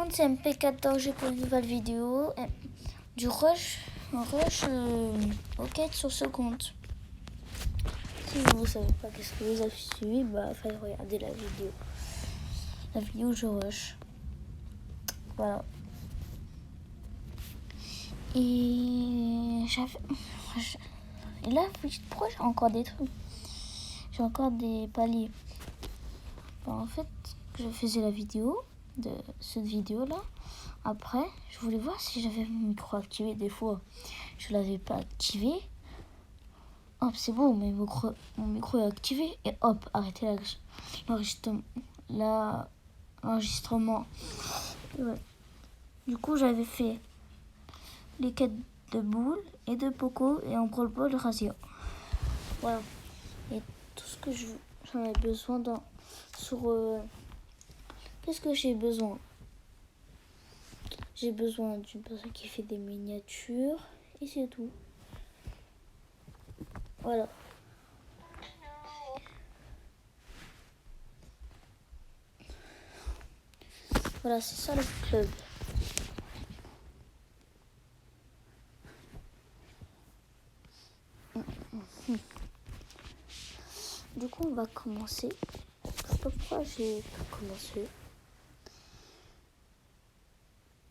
monde, c'est MP14G pour une nouvelle vidéo du rush Rocket sur ce compte. Si vous ne savez pas qu'est-ce que vous avez suivi, bah fallait regarder la vidéo je rush. Voilà. Et là, pourquoi j'ai encore des trucs? J'ai encore des paliers. Bah, en fait, je faisais la vidéo de cette vidéo-là. Après, je voulais voir si j'avais mon micro activé. Des fois, je l'avais pas activé. Hop, c'est bon, mais mon micro est activé. Et hop, arrêtez l'enregistrement. Ouais. Du coup, j'avais fait les quêtes de Boule et de Poco et en Brawl Ball Razia. Voilà. Et tout ce que j'en ai besoin qu'est-ce que j'ai besoin? J'ai besoin d'une personne qui fait des miniatures et c'est tout. Voilà. Voilà, c'est ça le club. Du coup, on va commencer. Je sais pas pourquoi j'ai commencé.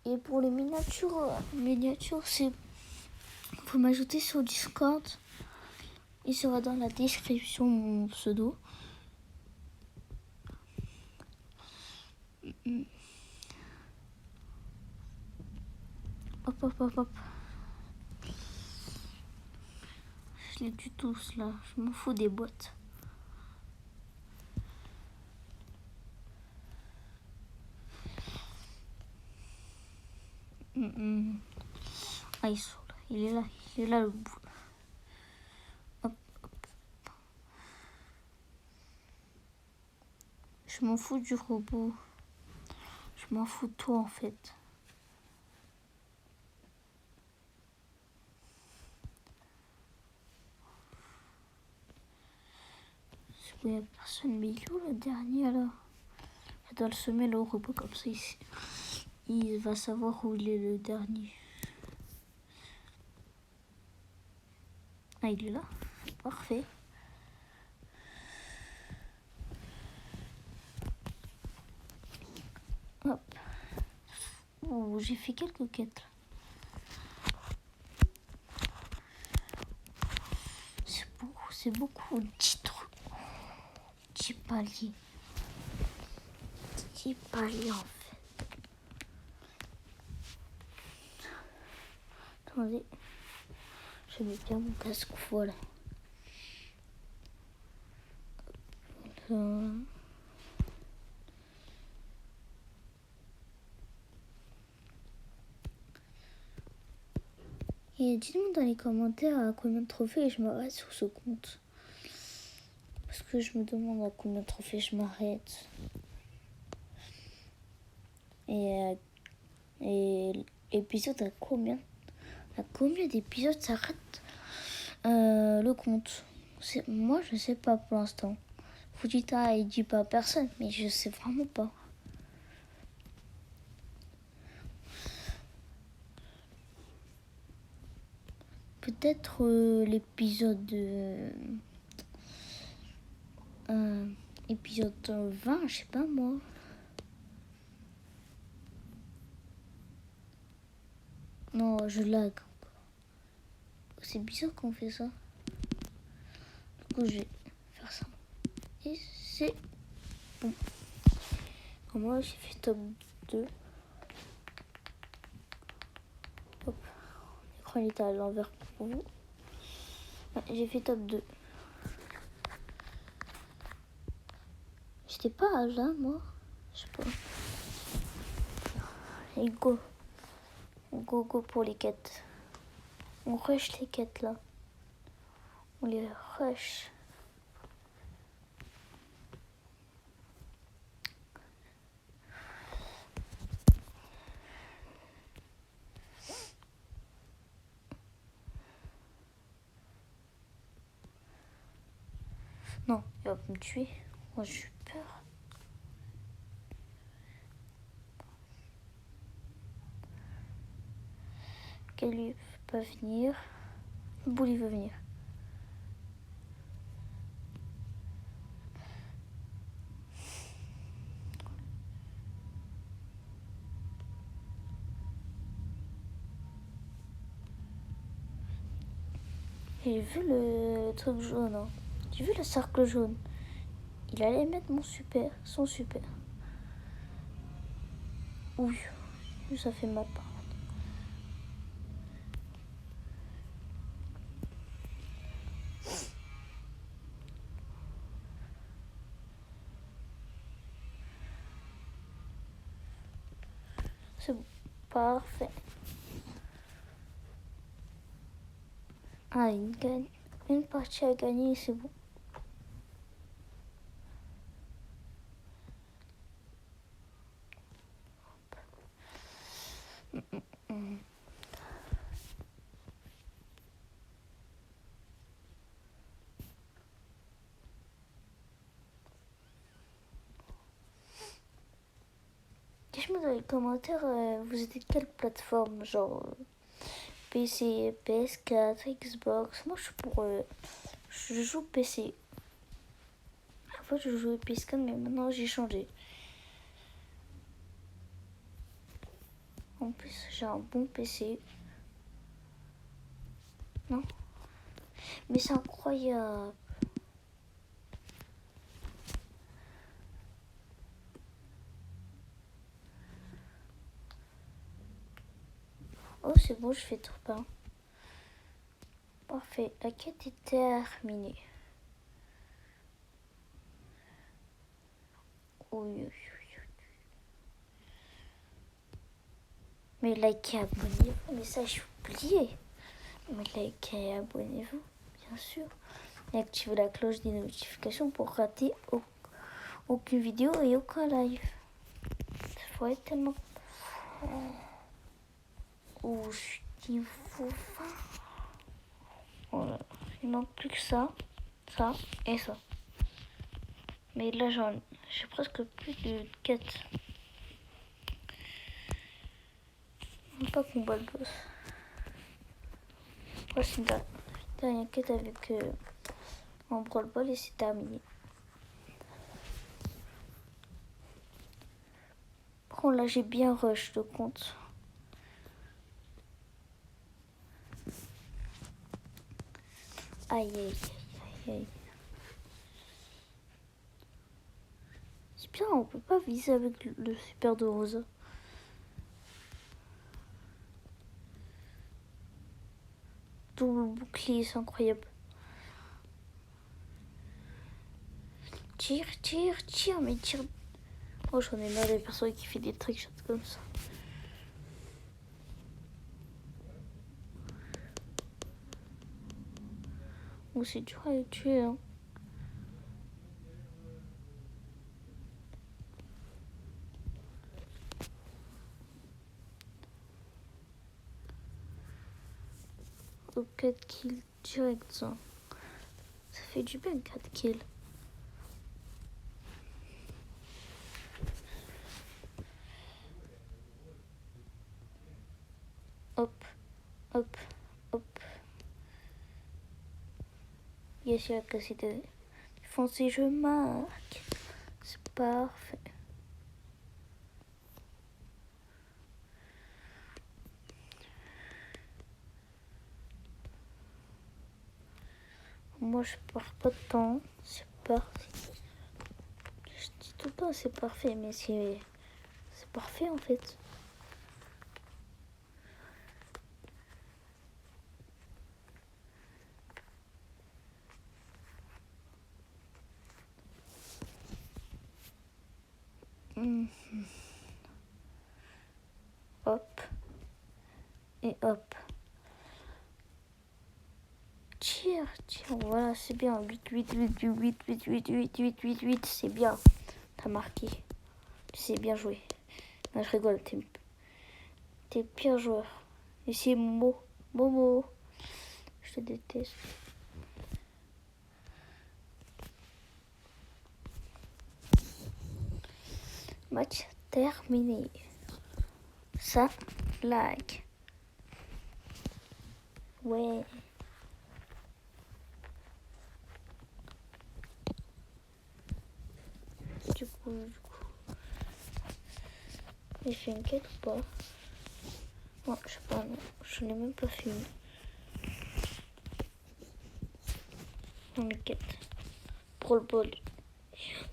Et pour les miniatures, c'est... Faut m'ajouter sur Discord. Il sera dans la description mon pseudo. Hop. Je l'ai du tous là. Je m'en fous des boîtes. Ah, ils sont là. Il est là le bout. Hop. Je m'en fous du robot. Je m'en fous de toi en fait. Il n'y a personne, mais il est où le dernier là? Je dois le semer le robot comme ça ici. Il va savoir où il est le dernier. Ah, il est là. Parfait. Hop. Oh, j'ai fait quelques quêtes. C'est beaucoup. 10 trucs. 10 paliers. 10 paliers en fait. Attendez. Je mets bien mon casque. Voilà. Et dites-moi dans les commentaires à combien de trophées je m'arrête sur ce compte. Parce que je me demande à combien de trophées je m'arrête. Et l'épisode à combien d'épisodes s'arrête le compte? Moi je sais pas pour l'instant. Vous dites il dit pas à personne, mais je sais vraiment pas. Peut-être l'épisode épisode 20, je sais pas moi. Non, je lag encore. C'est bizarre qu'on fait ça. Du coup, je vais faire ça. Et c'est bon. Moi, j'ai fait top 2. Hop. L'écran est à l'envers pour vous. Ouais, j'ai fait top 2. J'étais pas là, moi. Je sais pas. Et go. Go pour les quêtes. On rush les quêtes là. On les rush. Non, il va me tuer. Moi, j'ai peur. Kelly veut pas venir. Bouli veut venir. J'ai vu le truc jaune. Hein. J'ai vu le cercle jaune. Il allait mettre son super. Oui, ça fait mal par contre. C'est bon. Parfait. Ah, une partie à gagner, c'est bon. Dites-moi dans les commentaires, vous êtes de quelle plateforme, genre PC, PS4, Xbox. Moi, je joue PC. Avant, je jouais PS4, mais maintenant, j'ai changé. En plus, j'ai un bon PC. Non? Mais c'est incroyable. Oh, c'est bon, je fais tout pas. Parfait, la quête est terminée. Oui. Mais likez, abonnez-vous. Mais ça, j'ai oublié. Mais likez et abonnez-vous, bien sûr. Et activez la cloche des notifications pour rater aucune vidéo et aucun live. Ça pourrait être tellement... Oh, je suis niveau 20. Voilà. Il manque plus que ça et ça. Mais là, j'ai presque plus de quêtes. Pas qu'on bat le boss. Voici la dernière quête avec un brawl-ball et c'est terminé. Par contre, là, j'ai bien rush le compte. Aïe, aïe, aïe, aïe. C'est bien, on peut pas viser avec le super de Rosa. Double bouclier, c'est incroyable. Tire, mais tire. Oh, j'en ai marre des personnes qui font des trickshots comme ça. Oh, c'est dur à les tuer, hein. Oh, 4 kills direct, ça. Ça fait du bien, 4 kills. Hop, hop, hop. Yes, il a cassé de défoncer, je marque. C'est parfait. Moi, je perds pas de temps. C'est parfait. Je dis tout le temps c'est parfait, mais c'est parfait en fait. Hop. Et hop. Tire. Voilà, c'est bien. 8, c'est bien. T'as marqué. C'est bien joué. Non, je rigole. T'es le pire joueur. Et c'est Momo. Je te déteste. Match terminé. Ça, like. Ouais. Du coup, j'ai fait une quête ou pas? Non, je sais pas, non. Je n'ai même pas fait une quête. Pour le bol.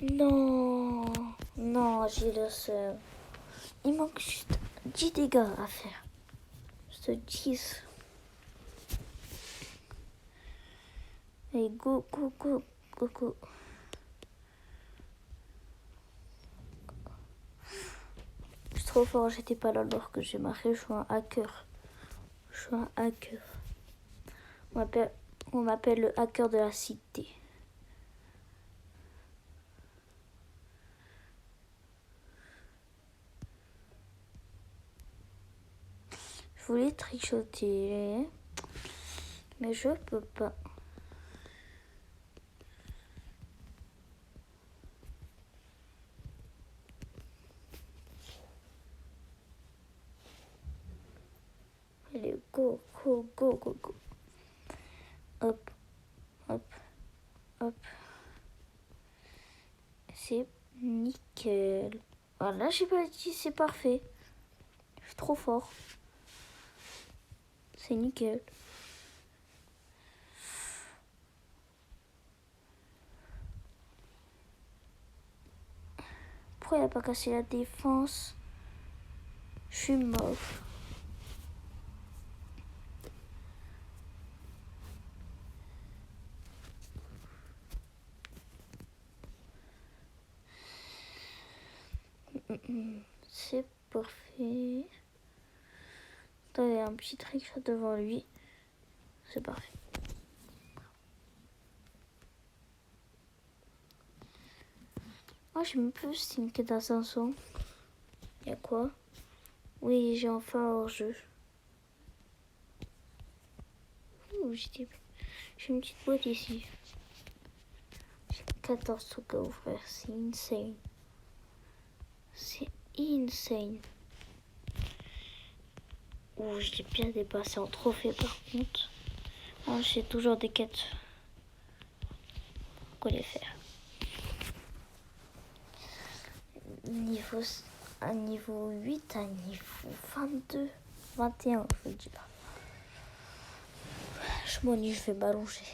Non, non, j'ai le seum. Il manque juste 10 dégâts à faire. Juste 10. Allez, go, go, go, go, go. Je suis trop fort, j'étais pas là alors que j'ai marqué, je suis un hacker. Je suis un hacker. On m'appelle le hacker de la cité. Je voulais trichoter, mais je peux pas. Allez, go, go, go, go, go. Hop, hop, hop. C'est nickel. Voilà, j'ai pas dit, c'est parfait. Je suis trop fort. C'est nickel. Pourquoi il n'a pas cassé la défense? Je suis mort. C'est parfait. Attendez, un petit trick devant lui. C'est parfait. Moi, je me peux c'est une quête à 500. Il y a quoi? Oui, j'ai enfin hors-jeu. J'ai une petite boîte ici. J'ai 14 trucs à ouvrir. C'est insane. C'est insane. Ouh, j'ai bien dépassé en trophée par contre. Ah, j'ai toujours des quêtes. Quoi les faire? Un niveau 8 à niveau 22. 21, je veux dire. Je m'ennuie, je vais m'allonger.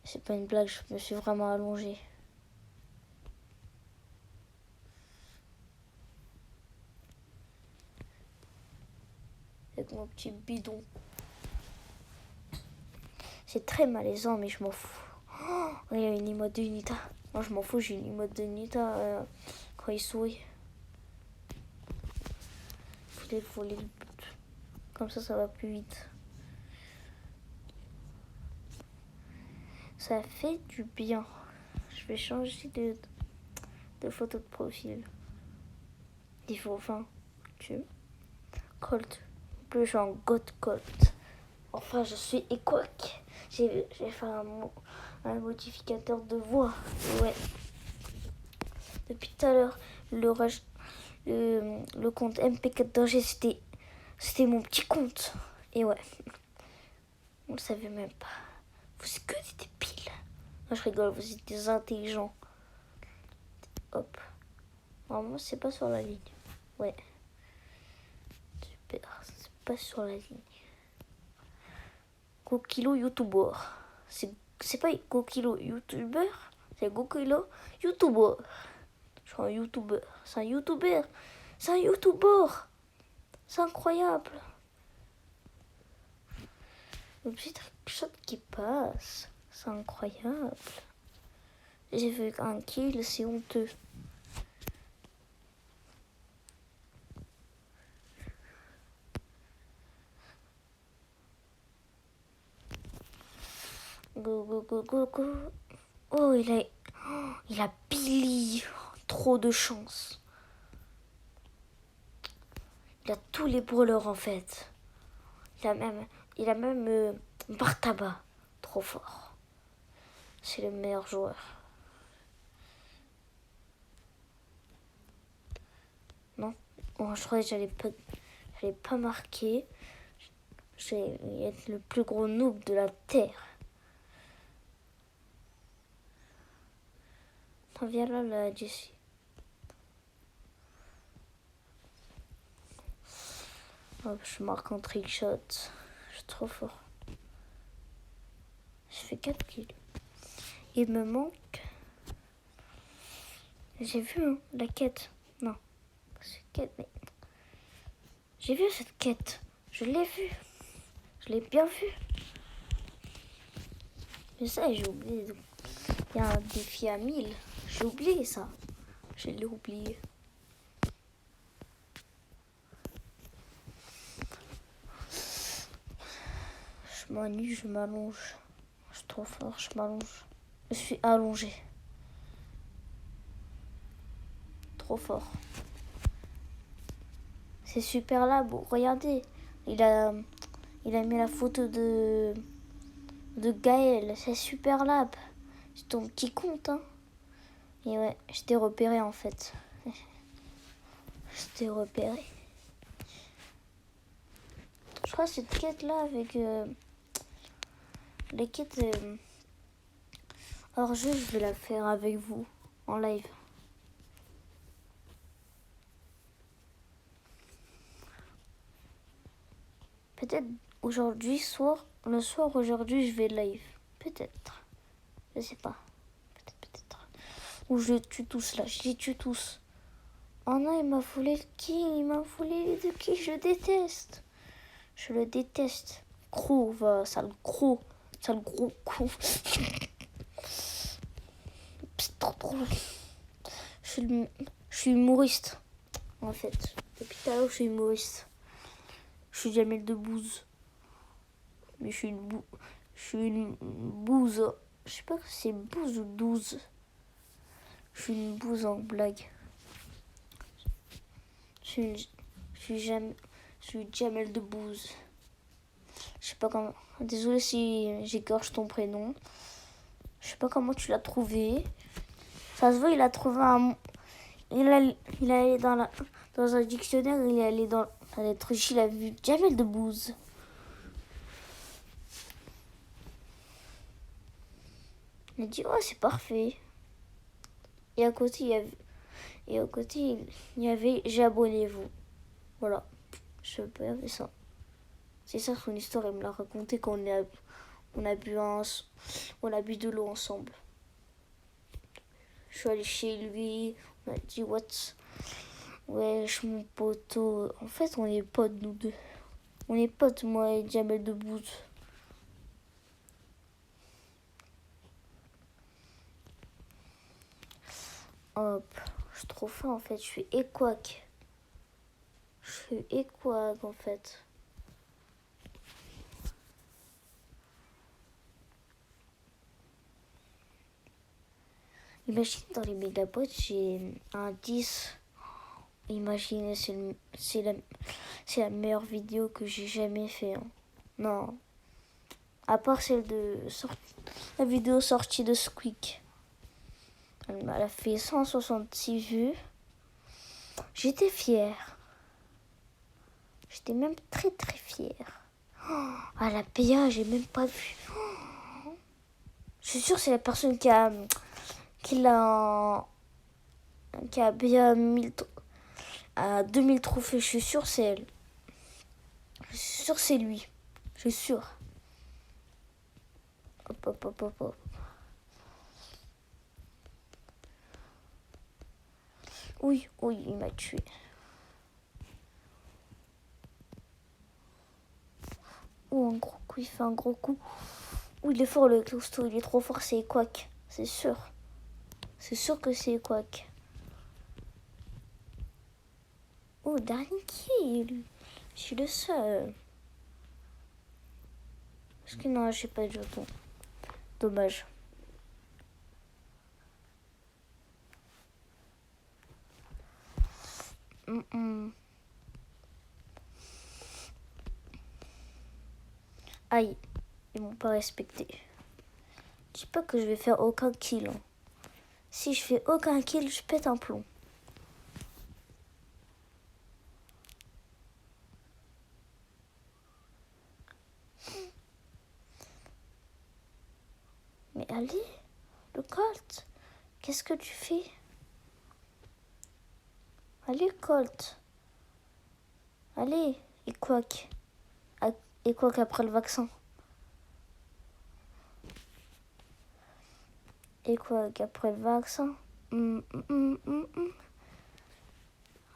C'est pas une blague, je me suis vraiment allongée. Avec mon petit bidon. C'est très malaisant, mais je m'en fous. Oh, il y a une emote de Nita. Moi, je m'en fous, j'ai une emote de Nita quand il sourit. Il faut voler le but. Comme ça va plus vite. Ça fait du bien. Je vais changer de photo de profil. Il faut 20. Colt. Plus je suis en God Colt. Enfin, je suis équac. J'ai fait un modificateur de voix. Ouais. Depuis tout à l'heure, le compte MP14G, c'était mon petit compte. Et ouais. On le savait même pas. Vous êtes que des débiles. Non, je rigole, vous êtes des intelligents. Hop. Normalement, c'est pas sur la ligne. Ouais. Super. C'est pas sur la ligne. Gokilo YouTuber. C'est pas Gokilo YouTuber. C'est Gokilo YouTuber. Je suis un YouTuber. C'est un YouTuber. C'est un YouTuber. C'est incroyable. Le petit trickshot qui passe. C'est incroyable. J'ai vu un kill, c'est honteux. Go, go, go, go, go. Oh, il a Billy. Trop de chance. Il a tous les brawlers en fait. Il a même Bartaba. Trop fort. C'est le meilleur joueur. Non, oh, je croyais que j'allais pas marquer. Je vais être le plus gros noob de la Terre. Viens là, Jessie. Hop, je marque un trick shot. Je suis trop fort. Je fais 4 kills. Il me manque... J'ai vu hein, la quête. Non. Cette quête, mais... J'ai vu cette quête. Je l'ai vue. Je l'ai bien vue. Mais ça, j'ai oublié. Il y a un défi à 1000. J'ai oublié ça. Je l'ai oublié. Je m'ennuie, je m'allonge. Je suis trop fort, je m'allonge. Je suis allongé. Trop fort. C'est super là, bon, regardez. Il a mis la photo de Gaël. C'est super lab. C'est ton petit compte, hein. Et ouais, je t'ai repéré en fait. Je t'ai repéré. Je crois que cette quête là avec les quêtes hors jeu, je vais la faire avec vous en live. Peut-être aujourd'hui soir, le soir aujourd'hui je vais live. Peut-être. Je sais pas. Peut-être. Ou je tue tous là, je les tue tous. Oh non, il m'a volé le kill, il m'a volé les 2 kills, je déteste. Je le déteste. Gros, va, sale gros con. C'est trop drôle. Je suis humoriste, en fait. Depuis tout à l'heure, je suis humoriste. Je suis Jamel Debbouze. Mais je suis une bouse. Je sais pas si c'est bouse ou 12. Je suis une bouse en blague. Je suis Jamel Debbouze. Je sais pas comment. Désolé si j'égorge ton prénom. Je sais pas comment tu l'as trouvé. Ça se voit, il a trouvé un. Il est allé dans un dictionnaire, il est allé dans la lettre J, il a vu Jamel Debbouze. Il a dit, oh, c'est parfait. Et à côté, il y avait j'abonnez-vous. Voilà. Je peux pas ça. C'est ça son histoire, il me l'a raconté quand on a bu de l'eau ensemble. Je suis allée chez lui, on a dit what? Wesh mon poteau. En fait on est potes nous deux. On est potes moi et Jamel Debbouze. Hop, je suis trop fort en fait, je suis équac. En fait. Imagine dans les mégabots, j'ai un 10. Imaginez, c'est la meilleure vidéo que j'ai jamais fait. Hein. Non. À part celle la vidéo sortie de Squeak. Elle a fait 166 vues. J'étais fière. J'étais même très très fière. Oh, à la PA, j'ai même pas vu. Oh. Je suis sûre que c'est la personne qui a bien 2000 trophées. Je suis sûre que c'est elle. Je suis sûre que c'est lui. Je suis sûre. Hop. Oui, il m'a tué. Oh, un gros coup, il fait un gros coup. Oh, il est fort le Clousto, il est trop fort, c'est Quack. C'est sûr. C'est sûr que c'est Quack. Oh, dernier kill. Je suis le seul. Parce que non, j'ai pas de jeton. Dommage. Aïe, ils m'ont pas respecté. Je dis pas que je vais faire aucun kill. Hein. Si je fais aucun kill, je pète un plomb. Allez, le Colt, qu'est-ce que tu fais? Allez, Colt. Allez, et Quack. Et Quack après le vaccin. Et Quack après le vaccin.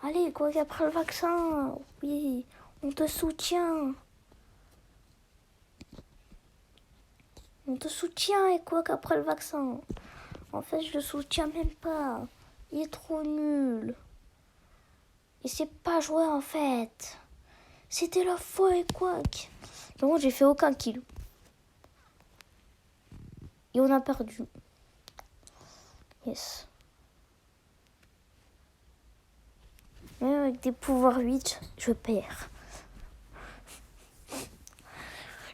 Allez, Quack après le vaccin. Oui, on te soutient. On te soutient, et Quack après le vaccin. En fait, je le soutiens même pas. Il est trop nul. Il sait pas jouer en fait. C'était la fois et Quack. Donc j'ai fait aucun kill. Et on a perdu. Yes. Même avec des pouvoirs 8, je perds.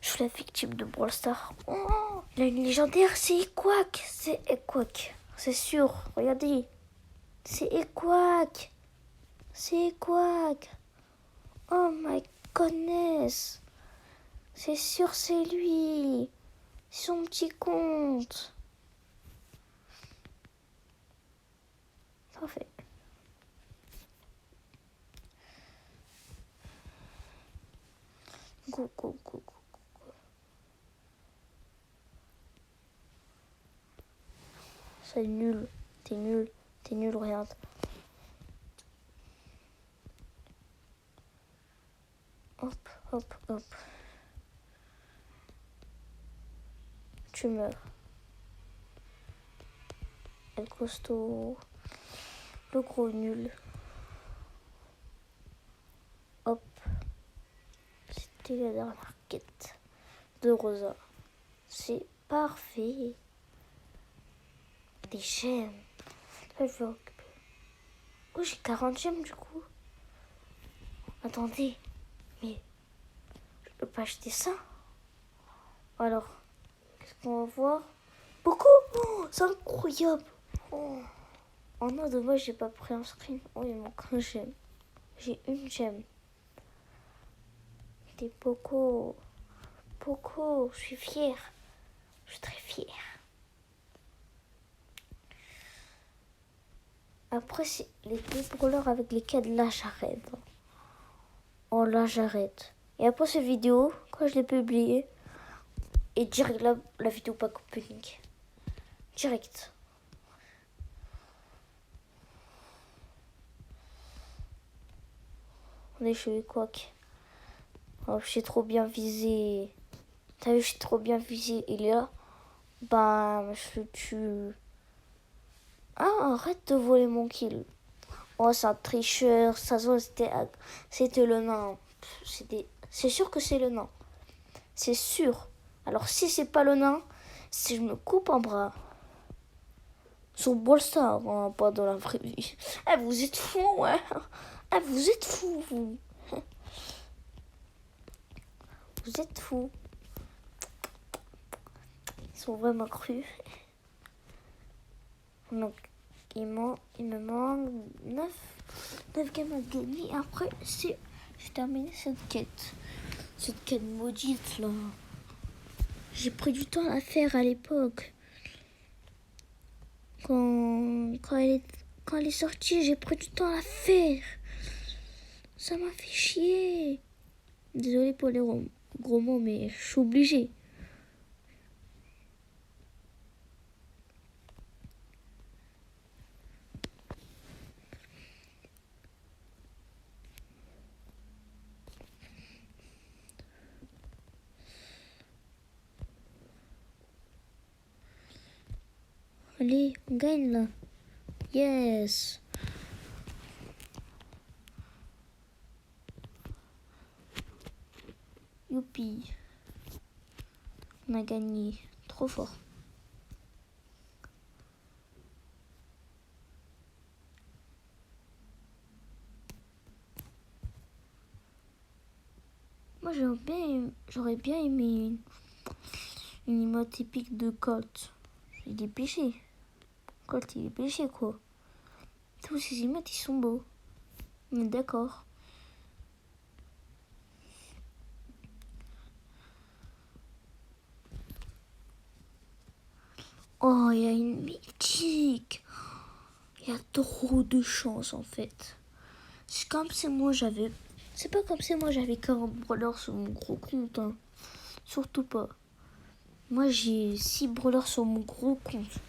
Je suis la victime de Brawl Stars. Oh, il a une légendaire, c'est Quack. C'est Quack. C'est sûr. Regardez. C'est Quack. C'est Quack. Oh my goodness. C'est sûr, c'est lui. C'est son petit compte. Parfait. Go, go, go, go. C'est nul. T'es nul. T'es nul, regarde. Hop, hop, hop. Tu meurs. El costaud. Le gros nul. Hop. C'était la dernière quête de Rosa. C'est parfait. Des gemmes. Là, je vais occuper. Oh, j'ai 40 gemmes du coup. Attendez. Mais je peux pas acheter ça. Alors, qu'est-ce qu'on va voir? Beaucoup. Oh, c'est incroyable. Oh non, dommage, j'ai pas pris un screen. Oh, il manque un gemme. J'ai une gemme. Des Poco. Poco, je suis fière. Je suis très fière. Après, c'est les deux brawlers avec lesquels là j'arrête. Oh là j'arrête. Et après cette vidéo, quand je l'ai publiée, et direct la vidéo pack opening. Direct. On est chez Quack. Oh, j'ai trop bien visé. T'as vu, j'ai trop bien visé. Il est là. Bam, je le tue. Ah, arrête de voler mon kill. Oh, c'est un tricheur. Ça c'était le nain. C'est sûr que c'est le nain. C'est sûr. Alors, si c'est pas le nain, si je me coupe un bras. Sur Brawl Stars, hein, pas dans la vraie vie. Eh, vous êtes fous, ouais. Eh, vous êtes fous, vous. Vous êtes fous. Ils sont vraiment crus. Donc, il me manque 9 games à gagner. Après, j'ai terminé cette quête. Cette quête maudite, là. J'ai pris du temps à la faire à l'époque. Quand elle est sortie, j'ai pris du temps à la faire. Ça m'a fait chier. Désolée pour les gros mots, mais je suis obligée. Allez, on gagne là. Yes. Youpi. On a gagné. Trop fort. Moi, j'aurais bien aimé une emote typique de Colt. Il est péché. Colt, il est péché, quoi. Tous ces emotes, ils sont beaux. On est d'accord. Oh, il y a une mythique. Il y a trop de chance en fait. C'est comme si moi j'avais... C'est pas comme si moi j'avais 40 brawlers sur mon gros compte. Hein. Surtout pas. Moi j'ai 6 brawlers sur mon gros compte.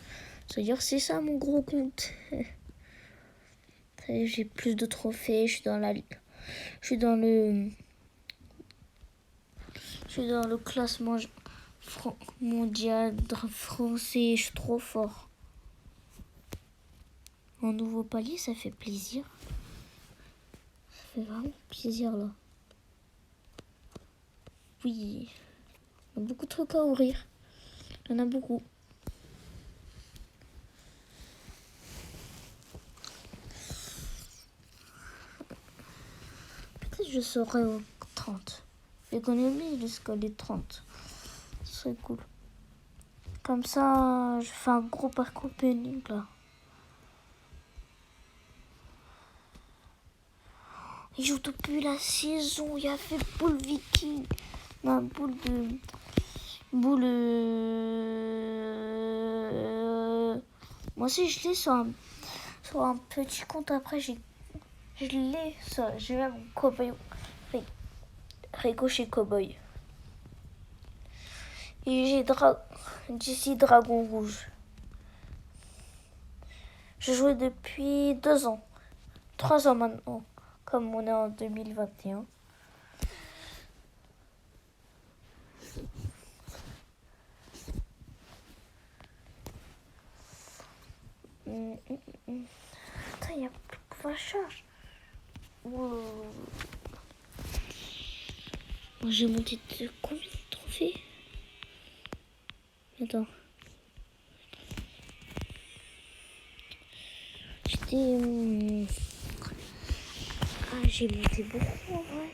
C'est-à-dire c'est ça mon gros compte. J'ai plus de trophées. Je suis dans la... Je suis dans le classement mondial français. Je suis trop fort. Un nouveau palier, ça fait plaisir. Ça fait vraiment plaisir là. Oui, il y a beaucoup de trucs à ouvrir. Il y en a beaucoup. Peut-être je serai au 30. L'économie jusqu'à les 30. Ce serait cool. Comme ça, je fais un gros parcours pénible là. Il joue depuis la saison. Il y avait boule viking. Non, boule de... Boule... Moi aussi, je l'ai sur un petit compte. Après, je l'ai sur... J'ai même mon cowboy. Ricochet cowboy. Et j'ai Jessie Dragon Rouge. Je jouais depuis 2 ans. 3 ans maintenant. Comme on est en 2021. Attends, il y a plus de charge. Wow. Moi, j'ai monté de combien de trophées? Attends. J'ai monté beaucoup en vrai.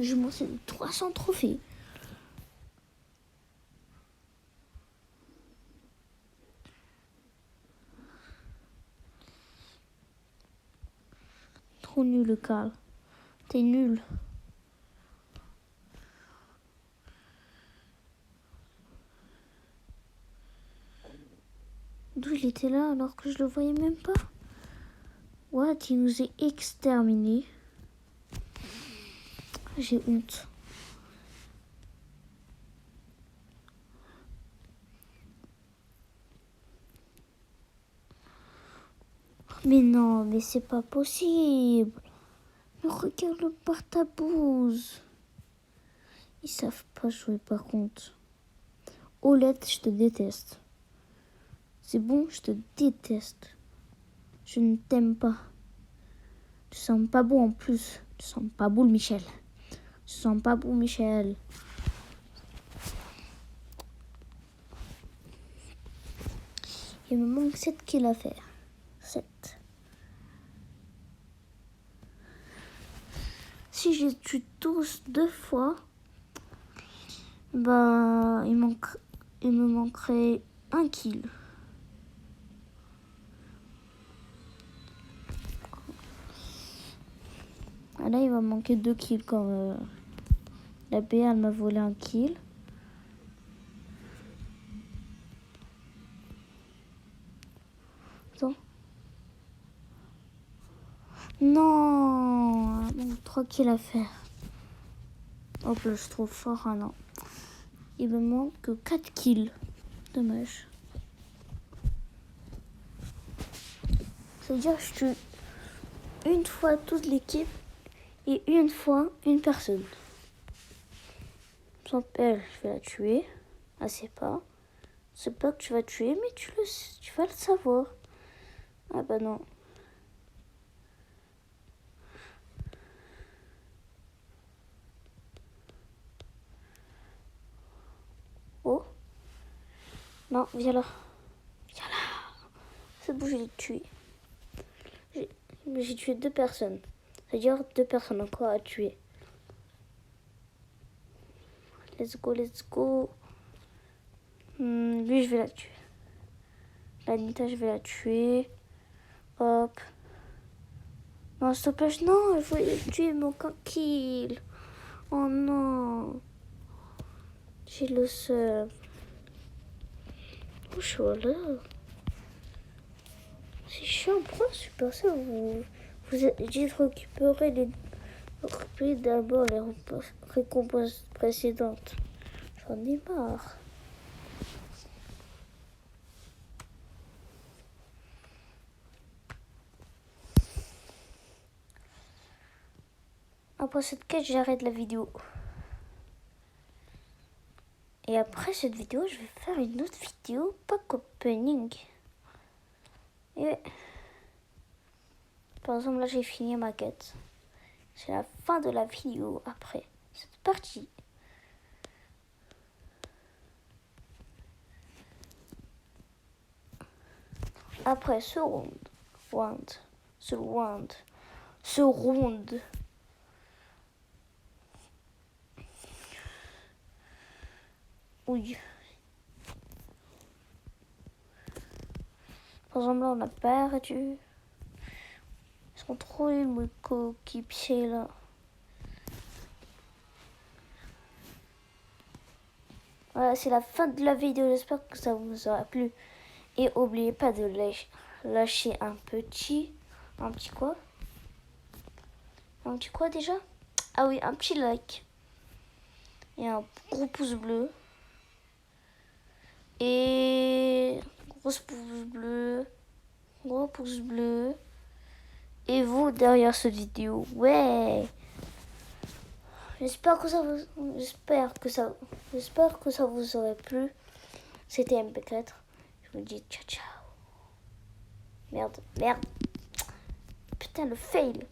J'ai monté 300 trophées. Trop nul, Karl. T'es nul. D'où il était là alors que je le voyais même pas? What? Il nous est exterminé. J'ai honte. Mais non, mais c'est pas possible. Mais regarde le partabouze. Ils savent pas jouer par contre. Olette, je te déteste. C'est bon, je te déteste. Je ne t'aime pas. Tu sens pas beau en plus. Tu sens pas beau, Michel. Tu sens pas beau, Michel. Il me manque 7 kills à faire. 7. Si j'ai tué tous 2 fois, bah il me manquerait 1 kill. Ah là, il va me manquer 2 kills quand la BA elle m'a volé 1 kill. Attends. Non, il manque 3 kills à faire. Hop là, je suis trop fort. Ah non. Il me manque que 4 kills. Dommage. C'est-à-dire que je tue une fois toute l'équipe et une fois une personne. Sans elle, je vais la tuer. Ah, c'est pas que tu vas tuer, mais tu vas le savoir. Ah bah non. Oh. Non, viens là. Viens là. C'est bon, je l'ai tué. J'ai tué 2 personnes. C'est-à-dire 2 personnes encore à tuer. Let's go, let's go. Lui, je vais la tuer. L'Anita, je vais la tuer. Hop. Non, s'il te plaît, non, je voulais tuer mon kill. Oh non. J'ai le seum. Oh, voilà. C'est chiant. Pourquoi Supercell vous dites récupérer d'abord les récompenses précédentes. J'en ai marre. Après cette quête, j'arrête la vidéo. Et après cette vidéo, je vais faire une autre vidéo pack opening. Et par exemple, là, j'ai fini ma quête. C'est la fin de la vidéo après cette partie. Après ce round. Oui. Par exemple, là, on a perdu. Ils sont trop nuls, mes coéquipiers, là. Voilà, c'est la fin de la vidéo. J'espère que ça vous aura plu. Et n'oubliez pas de lâcher un petit quoi? Un petit quoi déjà? Ah oui, un petit like. Et un gros pouce bleu. Et gros pouce bleu. Et vous derrière cette vidéo. Ouais. J'espère que ça vous aurait plu. C'était MP4. Je vous dis ciao ciao. Merde. Putain, le fail.